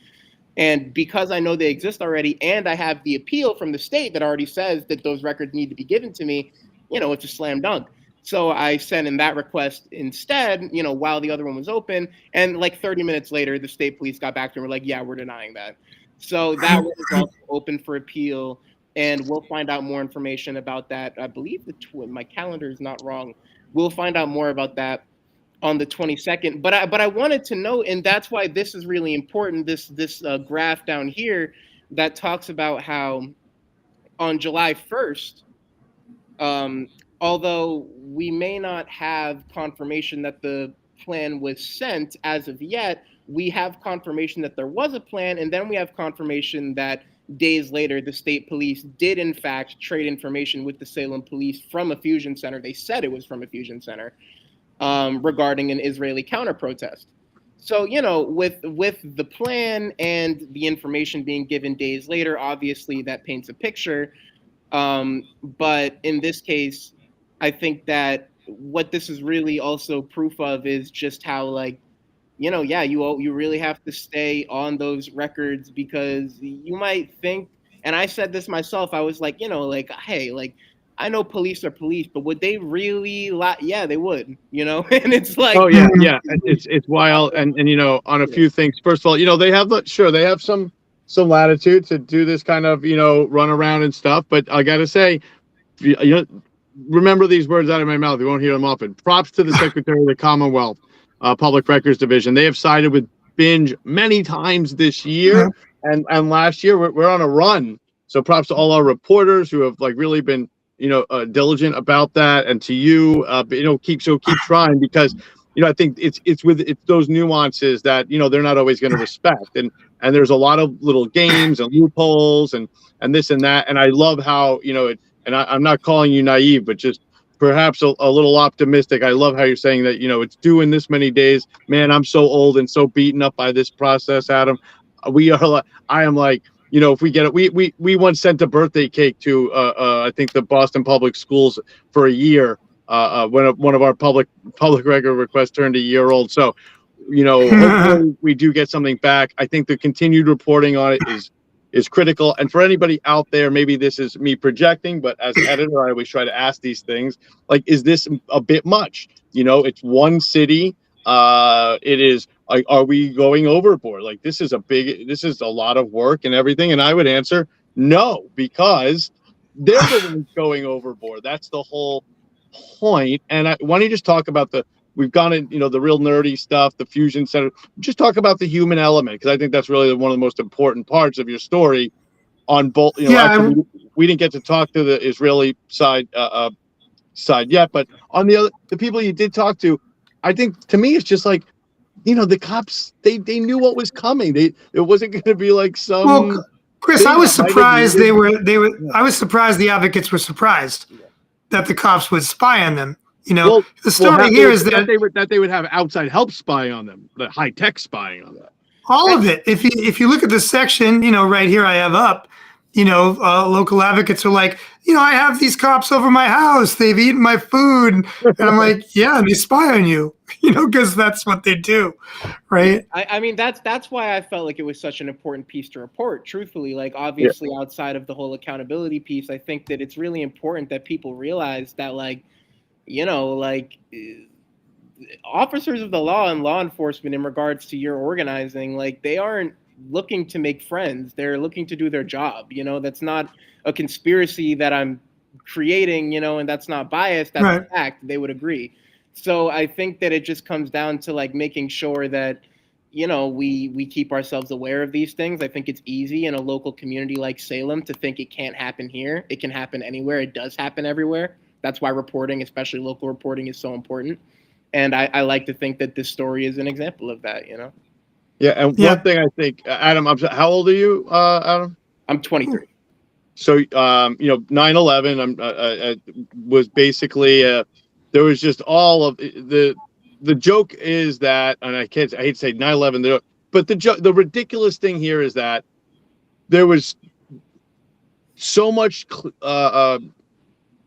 [SPEAKER 2] And because I know they exist already, and I have the appeal from the state that already says that those records need to be given to me, it's a slam dunk. So I sent in that request instead, while the other one was open. And 30 minutes later, the state police got back to me and were like, yeah, we're denying that. So that was also open for appeal. And we'll find out more information about that. I believe my calendar is not wrong. We'll find out more about that on the 22nd. But I wanted to note, and that's why this is really important. This graph down here that talks about how on July 1st, although we may not have confirmation that the plan was sent as of yet, we have confirmation that there was a plan, and then we have confirmation that days later the state police did in fact trade information with the Salem police from a fusion center. They said it was from a fusion center regarding an Israeli counter-protest. So, you know, with the plan and the information being given days later, obviously that paints a picture. But in this case, I think that what this is really also proof of is just how, like, you know, yeah, you really have to stay on those records, because you might think, and I said this myself, I was like, you know, like, hey, like, I know police are police, but would they really lie? Yeah, they would, you know? And it's like,
[SPEAKER 3] oh yeah, it's wild. And you know, on a few things, first of all, you know, they have some latitude to do this kind of, you know, run around and stuff, but I gotta say, you know, remember these words out of my mouth, you won't hear them often. Props to the Secretary of the Commonwealth Public Records Division. They have sided with BINJ many times this year, and last year. We're on a run, so props to all our reporters who have, like, really been, you know, diligent about that, and to you, you know, keep trying, because, you know, I think it's those nuances that, you know, they're not always going to respect, and there's a lot of little games and loopholes and this and that, and I love how, you know, and I'm not calling you naive, but just perhaps a little optimistic. I love how you're saying that, you know, it's due in this many days. Man, I'm so old and so beaten up by this process, Adam. I am like, you know, if we get it, we once sent a birthday cake to I think the Boston Public Schools for a year when one of our public record requests turned a year old. So, you know, hopefully we do get something back. I think the continued reporting on it is critical. And for anybody out there, maybe this is me projecting, but as an editor, I always try to ask these things, like, is this a bit much? You know, it's one city. It is like, are we going overboard? Like, this is a lot of work and everything. And I would answer no, because they're the ones going overboard. That's the whole point. And why don't you just talk about we've gone in, you know, the real nerdy stuff, the fusion center. Just talk about the human element, because I think that's really one of the most important parts of your story. On both, you know, we didn't get to talk to the Israeli side yet, but on the people you did talk to, I think, to me, it's just like, you know, the cops, they knew what was coming. It wasn't going to be like some.
[SPEAKER 1] Well, Chris, I was surprised I was surprised the advocates were surprised that the cops would spy on them. You know, well, the story here is that
[SPEAKER 3] they would have outside help spying on them, the high tech spying on them.
[SPEAKER 1] All of it. If you look at the section, you know, right here I have up, you know, local advocates are like, you know, I have these cops over my house. They've eaten my food. And I'm like, yeah, and they spy on you, you know, because that's what they do, right?
[SPEAKER 2] I mean, that's why I felt like it was such an important piece to report, truthfully. Like, obviously, outside of the whole accountability piece, I think that it's really important that people realize that, like, you know, like, officers of the law and law enforcement, in regards to your organizing, like, they aren't looking to make friends. They're looking to do their job. You know, that's not a conspiracy that I'm creating, you know, and that's not biased. That's a fact. They would agree. So I think that it just comes down to, like, making sure that, you know, we keep ourselves aware of these things. I think it's easy in a local community like Salem to think it can't happen here. It can happen anywhere. It does happen everywhere. That's why reporting, especially local reporting, is so important. And I like to think that this story is an example of that, you know?
[SPEAKER 3] Yeah, and one thing I think, Adam, how old are you, Adam?
[SPEAKER 2] I'm 23.
[SPEAKER 3] So, you know, 9/11 was basically, there was just all of the joke is that, and I hate to say 9/11, but the ridiculous thing here is that there was so much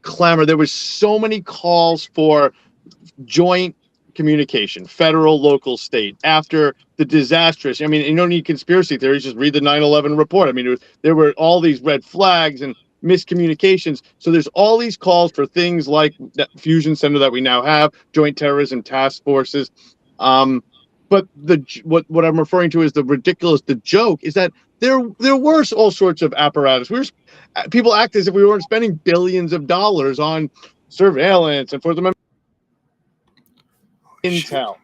[SPEAKER 3] clamor. There was so many calls for joint communication, federal, local, state, after the disastrous. I mean, you don't need conspiracy theories, just read the 9/11 report. I mean, there were all these red flags and miscommunications. So there's all these calls for things like that fusion center that we now have, joint terrorism task forces. But what I'm referring to is the ridiculous, the joke is that there were all sorts of apparatus. People act as if we weren't spending billions of dollars on surveillance and for the. intel,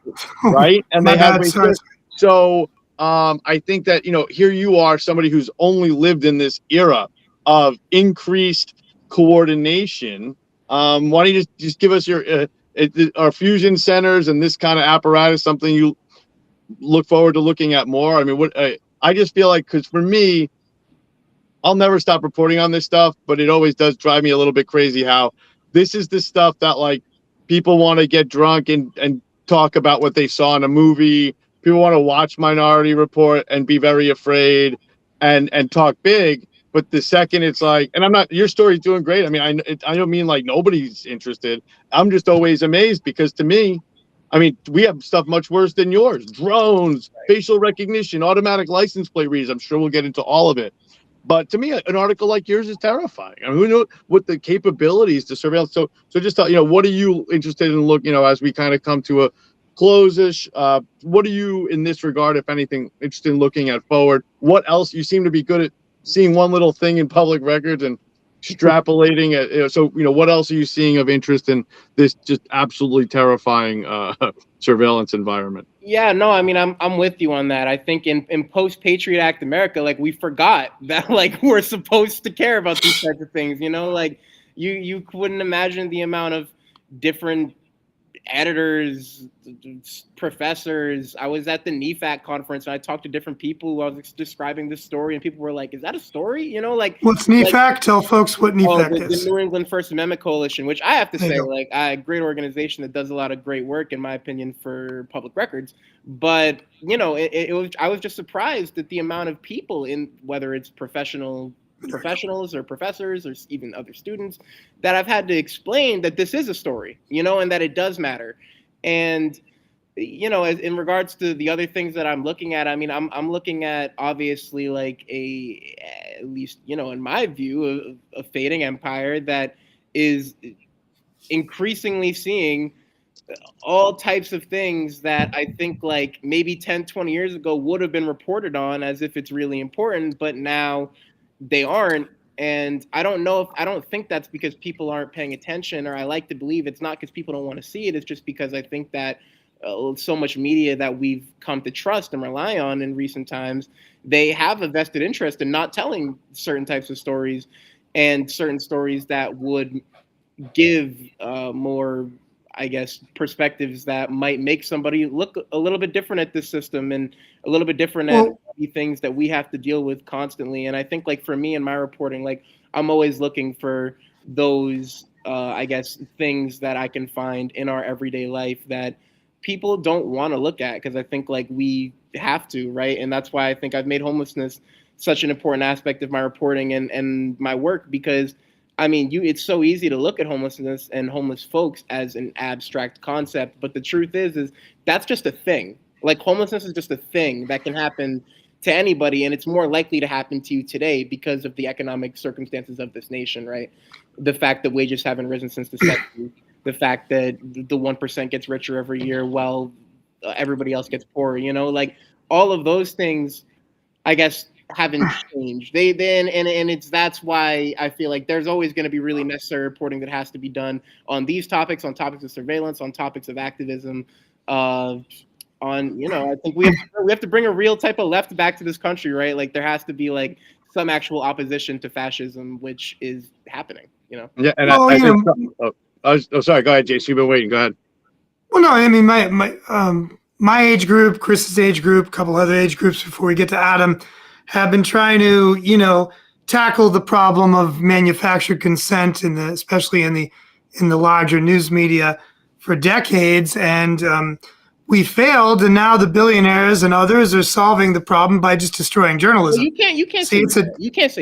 [SPEAKER 3] right? And
[SPEAKER 1] My
[SPEAKER 3] they have
[SPEAKER 1] bad, sorry.
[SPEAKER 3] so I think that, you know, here you are, somebody who's only lived in this era of increased coordination. Why don't you just give us your our fusion centers and this kind of apparatus, something you look forward to looking at more? I mean, what I just feel like, because for me, I'll never stop reporting on this stuff, but it always does drive me a little bit crazy how this is the stuff that, like, people want to get drunk and talk about what they saw in a movie. People want to watch Minority Report and be very afraid and talk big. But the second it's like, and I'm not, your story's doing great. I mean, I don't mean like nobody's interested. I'm just always amazed because to me, I mean, we have stuff much worse than yours. Drones, facial recognition, automatic license plate readers. I'm sure we'll get into all of it. But to me, an article like yours is terrifying. I mean, we know what the capabilities to surveil. So just you know, what are you interested in looking? You know, as we kind of come to a close-ish, what are you in this regard, if anything, interested in looking at forward? What else? You seem to be good at seeing one little thing in public records and extrapolating it. You know, so you know, what else are you seeing of interest in this just absolutely terrifying surveillance environment?
[SPEAKER 2] Yeah, no, I mean, I'm with you on that. I think in post Patriot Act America, like, we forgot that, like, we're supposed to care about these types of things. You know, like, you couldn't imagine the amount of different editors, professors. I was at the NEFAC conference and I talked to different people who I was describing this story, and people were like, "Is that a story?" You know, like,
[SPEAKER 1] What's NEFAC? Like, tell folks what NEFAC
[SPEAKER 2] is. The New England First Amendment Coalition, which I have to say, like, a great organization that does a lot of great work, in my opinion, for public records. But you know, I was just surprised at the amount of people, in whether it's professionals or professors or even other students, that I've had to explain that this is a story, you know, and that it does matter. And you know, in regards to the other things that I'm looking at, I mean, I'm looking at, obviously, like, at least, you know, in my view, a fading empire that is increasingly seeing all types of things that I think, like, maybe 10, 20 years ago would have been reported on as if it's really important, but now they aren't. And I don't think that's because people aren't paying attention, or I like to believe it's not because people don't want to see it. It's just because I think that so much media that we've come to trust and rely on in recent times, they have a vested interest in not telling certain types of stories, and certain stories that would give more, I guess, perspectives that might make somebody look a little bit different at this system, and a little bit different at the things that we have to deal with constantly. And I think, like, for me in my reporting, like, I'm always looking for those, I guess, things that I can find in our everyday life that people don't want to look at, because I think, like, we have to, right? And that's why I think I've made homelessness such an important aspect of my reporting and my work, because I mean, it's so easy to look at homelessness and homeless folks as an abstract concept, but the truth is that's just a thing. Like, homelessness is just a thing that can happen to anybody, and it's more likely to happen to you today because of the economic circumstances of this nation, right? The fact that wages haven't risen since the 70s, the fact that the 1% gets richer every year while everybody else gets poorer, you know, like, all of those things, I guess, haven't changed. That's why I feel like there's always going to be really necessary reporting that has to be done on these topics, on topics of surveillance, on topics of activism, on, you know, I think we have to bring a real type of left back to this country, right? Like, there has to be, like, some actual opposition to fascism, which is happening, you know?
[SPEAKER 3] Yeah, and sorry, go ahead, Jason. You've been waiting. Go ahead.
[SPEAKER 1] Well, no, I mean, my age group, Chris's age group, a couple other age groups before we get to Adam, have been trying to, you know, tackle the problem of manufactured consent, especially in the larger news media, for decades, and we failed. And now the billionaires and others are solving the problem by just destroying journalism.
[SPEAKER 2] Well, you can't say you failed. You can't say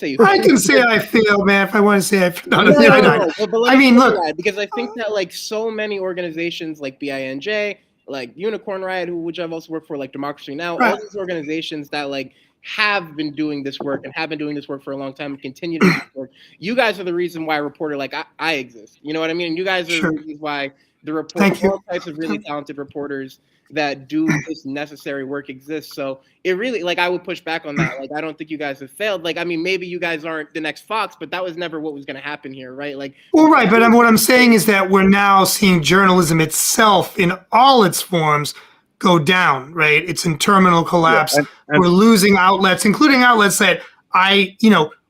[SPEAKER 2] you failed.
[SPEAKER 1] I can say I failed, man. If I want to say I failed,
[SPEAKER 2] I mean, look, because I think that, like, so many organizations like BINJ, like Unicorn Riot, which I've also worked for, like Democracy Now, all these organizations that, like, have been doing this work and have been doing this work for a long time and continue to do this work. You guys are the reason why a reporter like I exist. You know what I mean? You guys are the reasons why The report,
[SPEAKER 1] Thank you.
[SPEAKER 2] all types of really talented reporters that do this necessary work exist. So it really, like, I would push back on that. Like, I don't think you guys have failed. Like, I mean, maybe you guys aren't the next Fox, but that was never what was going to happen here, right? Like,
[SPEAKER 1] well, right, but what I'm saying is that we're now seeing journalism itself in all its forms go down, right? It's in terminal collapse.
[SPEAKER 3] and
[SPEAKER 1] We're losing outlets, including outlets that I,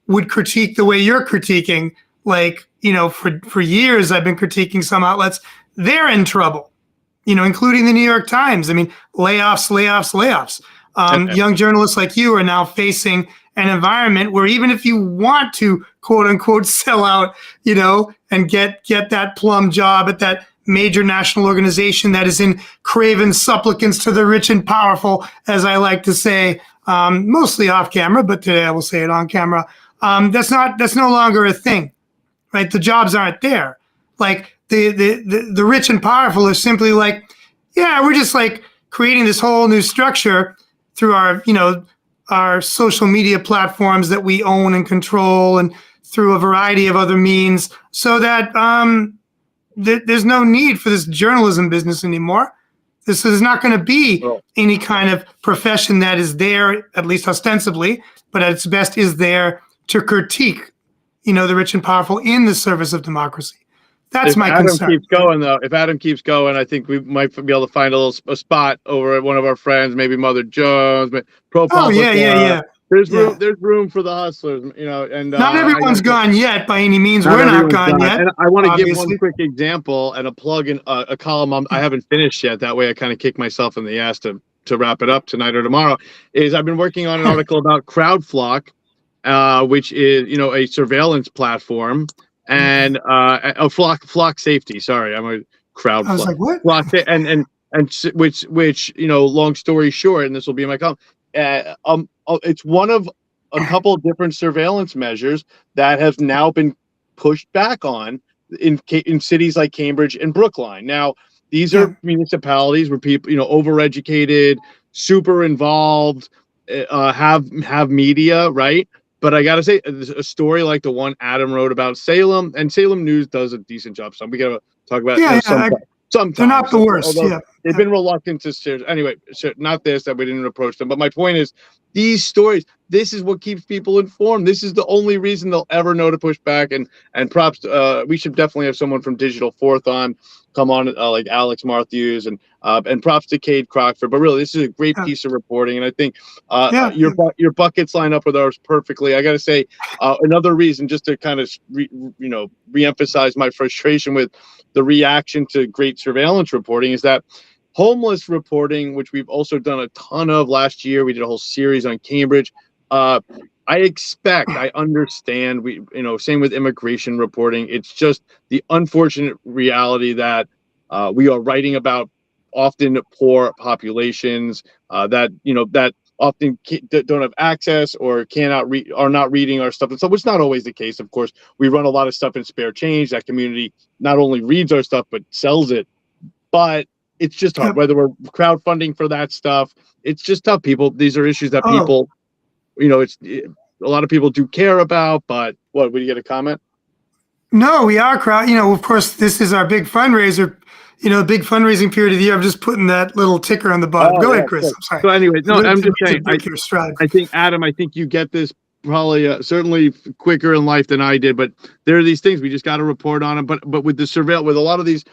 [SPEAKER 1] would critique the way you're critiquing. Like, for years I've been critiquing some outlets. They're in trouble, including the New York Times. I mean, layoffs. Young journalists like you are now facing an environment where even if you want to, quote unquote, sell out, and get that plum job at that major national organization that is in craven supplicants to the rich and powerful, as I like to say, mostly off camera, but today I will say it on camera. That's no longer a thing, right? The jobs aren't there. Like the rich and powerful are simply like, yeah, we're just like creating this whole new structure through our social media platforms that we own and control, and through a variety of other means, so that there's no need for this journalism business anymore. This is not going to be any kind of profession that is there, at least ostensibly, but at its best is there to critique, the rich and powerful in the service of democracy. That's my concern.
[SPEAKER 3] If Adam keeps going, though, I think we might be able to find a spot over at one of our friends, maybe Mother Jones, Pro-Palestine.
[SPEAKER 1] Yeah.
[SPEAKER 3] There's room for the hustlers, and
[SPEAKER 1] not everyone's gone yet by any means. We're not gone yet.
[SPEAKER 3] And I want to give one quick example and a plug in a column I haven't finished yet. That way I kind of kick myself in the ass to wrap it up tonight or tomorrow. Is I've been working on an article about CrowdFlock, which is a surveillance platform, and flock safety. Sorry, I'm a CrowdFlock.
[SPEAKER 1] I was like, what?
[SPEAKER 3] Flock, and which long story short, and this will be in my column. It's one of a couple of different surveillance measures that have now been pushed back on in cities like Cambridge and Brookline. Now, these are municipalities where people, overeducated, super involved, have media, right? But I gotta say, a story like the one Adam wrote about Salem, and Salem News does a decent job. So we gotta talk about sometimes.
[SPEAKER 1] They're not the worst.
[SPEAKER 3] They've been reluctant to share. Anyway, not this, that we didn't approach them. But my point is, these stories, this is what keeps people informed. This is the only reason they'll ever know to push back. And props, we should definitely have someone from Digital Fourth come on, like Alex Matthews, and props to Cade Crockford. But really, this is a great piece of reporting. And I think your buckets line up with ours perfectly. I got to say, another reason, just to kind of reemphasize my frustration with the reaction to great surveillance reporting, is that homeless reporting, which we've also done a ton of last year, we did a whole series on Cambridge. I understand, same with immigration reporting. It's just the unfortunate reality that we are writing about often poor populations that often don't have access or are not reading our stuff. And so it's not always the case. Of course, we run a lot of stuff in Spare Change. That community not only reads our stuff, but sells it. But it's just hard, whether we're crowdfunding for that stuff. It's just tough. These are issues that people, a lot of people do care about. But would you get a comment?
[SPEAKER 1] No, we are of course, this is our big fundraiser, big fundraising period of the year. I'm just putting that little ticker on the bottom. Go ahead, Chris. I'm sorry.
[SPEAKER 3] So anyway, no, I'm just saying,
[SPEAKER 1] I
[SPEAKER 3] think, Adam, I think you get this probably certainly quicker in life than I did, but there are these things we just got to report on them. But with with a lot of these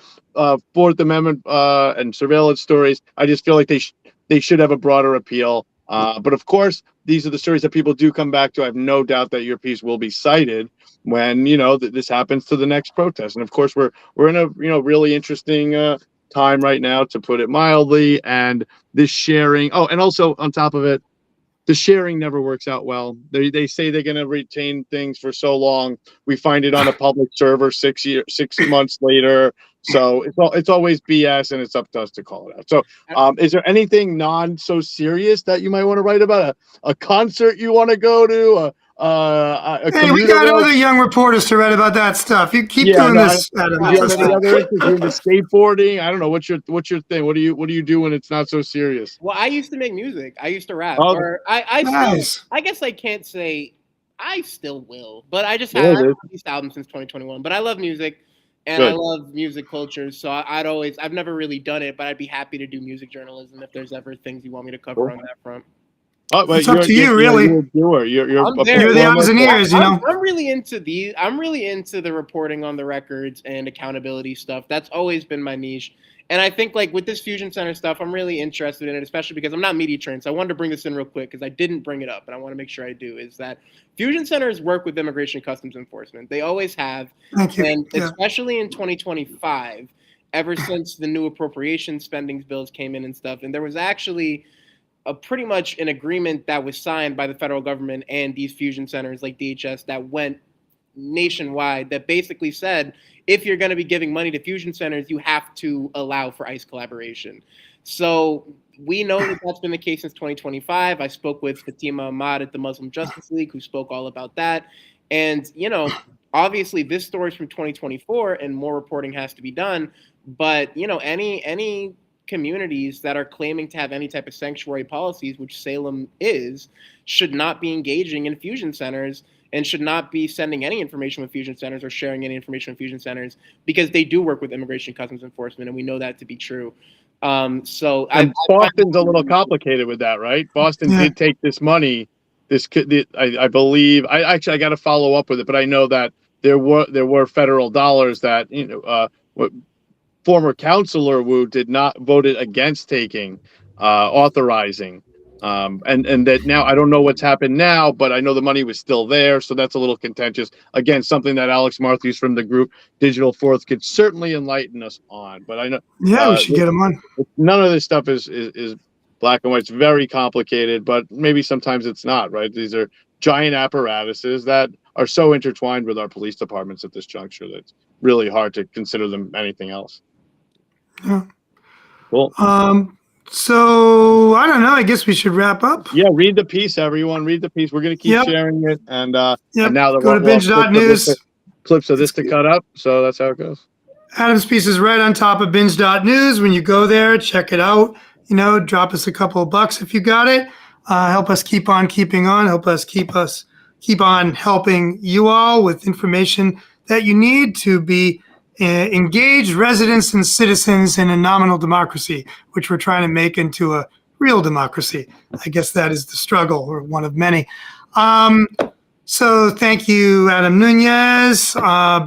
[SPEAKER 3] Fourth Amendment and surveillance stories, I just feel like they should have a broader appeal. But of course, these are the stories that people do come back to. I have no doubt that your piece will be cited when this happens to the next protest. And of course, we're in a really interesting time right now, to put it mildly. And this sharing. Oh, and also on top of it, the sharing never works out well. They say they're going to retain things for so long. We find it on a public server 6 months later. So it's always BS, and it's up to us to call it out. So is there anything so serious that you might want to write about? A concert you want to go to?
[SPEAKER 1] Hey, we got other young reporters to write about that stuff. You keep doing this, Adam.
[SPEAKER 3] Do you have any other interest in the skateboarding? I don't know. What's your thing? What do you do when it's not so serious?
[SPEAKER 2] Well, I used to make music. I used to rap.
[SPEAKER 3] Oh,
[SPEAKER 2] or I
[SPEAKER 1] nice.
[SPEAKER 2] I guess I can't say I still will, but I just haven't released albums since 2021. But I love music. And I
[SPEAKER 3] Good.
[SPEAKER 2] love music culture, so I've never really done it, but I'd be happy to do music journalism if there's ever things you want me to cover
[SPEAKER 3] Cool.
[SPEAKER 2] on that front.
[SPEAKER 3] Oh, but
[SPEAKER 1] It's up to you, really.
[SPEAKER 3] You're a doer. You're
[SPEAKER 2] I'm
[SPEAKER 3] a
[SPEAKER 2] there.
[SPEAKER 1] You're the eyes
[SPEAKER 3] performer.
[SPEAKER 1] and ears, you know.
[SPEAKER 2] I'm really into I'm really into the reporting on the records and accountability stuff. That's always been my niche. And I think like with this Fusion Center stuff, I'm really interested in it, especially because I'm not media trained. So I wanted to bring this in real quick because I didn't bring it up, and I want to make sure I do. Is that Fusion Centers work with Immigration and Customs Enforcement? They always have,
[SPEAKER 1] Thank you.
[SPEAKER 2] and
[SPEAKER 1] Yeah.
[SPEAKER 2] especially in 2025, ever since the new appropriation spending bills came in and stuff, and there was actually pretty much an agreement that was signed by the federal government and these fusion centers like DHS that went nationwide that basically said, if you're going to be giving money to fusion centers, you have to allow for ICE collaboration. So we know that that's been the case since 2025. I spoke with Fatima Ahmad at the Muslim Justice League, who spoke all about that. And, you know, obviously this story's from 2024 and more reporting has to be done. But, you know, any communities that are claiming to have any type of sanctuary policies, which Salem is, should not be engaging in fusion centers and should not be sending any information with fusion centers or sharing any information with fusion centers, because they do work with Immigration and Customs Enforcement, and we know that to be true. Boston's
[SPEAKER 3] a little complicated with that, right? Boston did take this money. I believe. I got to follow up with it, but I know that there were federal dollars that former Councilor Wu voted against taking, authorizing. And that now I don't know what's happened now, but I know the money was still there, so that's a little contentious. Again, something that Alex Matthews from the group Digital Fourth could certainly enlighten us on. But I know,
[SPEAKER 1] we should get him on.
[SPEAKER 3] None of this stuff is black and white. It's very complicated, but maybe sometimes it's not. Right? These are giant apparatuses that are so intertwined with our police departments at this juncture that it's really hard to consider them anything else.
[SPEAKER 1] Yeah.
[SPEAKER 3] Cool.
[SPEAKER 1] So I don't know. I guess we should wrap up.
[SPEAKER 3] Yeah, read the piece, everyone. Read the piece. We're going to keep sharing it, and now that
[SPEAKER 1] go to BINJ.news.
[SPEAKER 3] Clips of this to cut up. So that's how it goes.
[SPEAKER 1] Adam's piece is right on top of BINJ.news. When you go there, check it out. You know, drop us a couple of bucks if you got it. Help us keep on keeping on. Help us keep on helping you all with information that you need to be engaged residents and citizens in a nominal democracy, which we're trying to make into a real democracy. I guess that is the struggle, or one of many. So thank you, Adam Nuñez,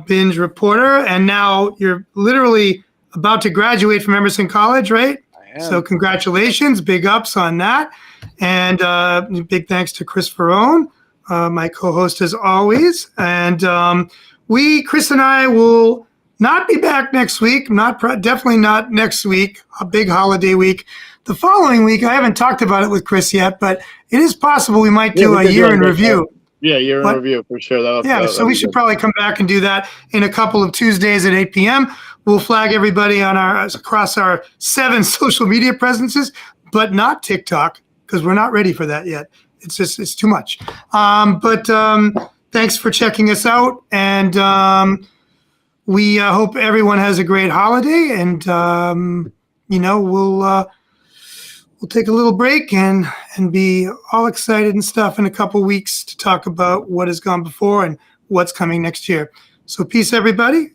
[SPEAKER 1] BINJ reporter. And now you're literally about to graduate from Emerson College, right?
[SPEAKER 2] I am.
[SPEAKER 1] So congratulations, big ups on that. And big thanks to Chris Faraone, my co-host as always. And Chris and I will not be back next week, definitely not next week, a big holiday week. The following week, I haven't talked about it with Chris yet, but it is possible we might do a year in review.
[SPEAKER 3] Yeah, year in review for sure.
[SPEAKER 1] So we should probably come back and do that in a couple of Tuesdays at 8 p.m. We'll flag everybody on across our 7 social media presences, but not TikTok, because we're not ready for that yet. It's too much. But thanks for checking us out, and we hope everyone has a great holiday, and we'll take a little break and be all excited and stuff in a couple weeks to talk about what has gone before and what's coming next year. So peace, everybody.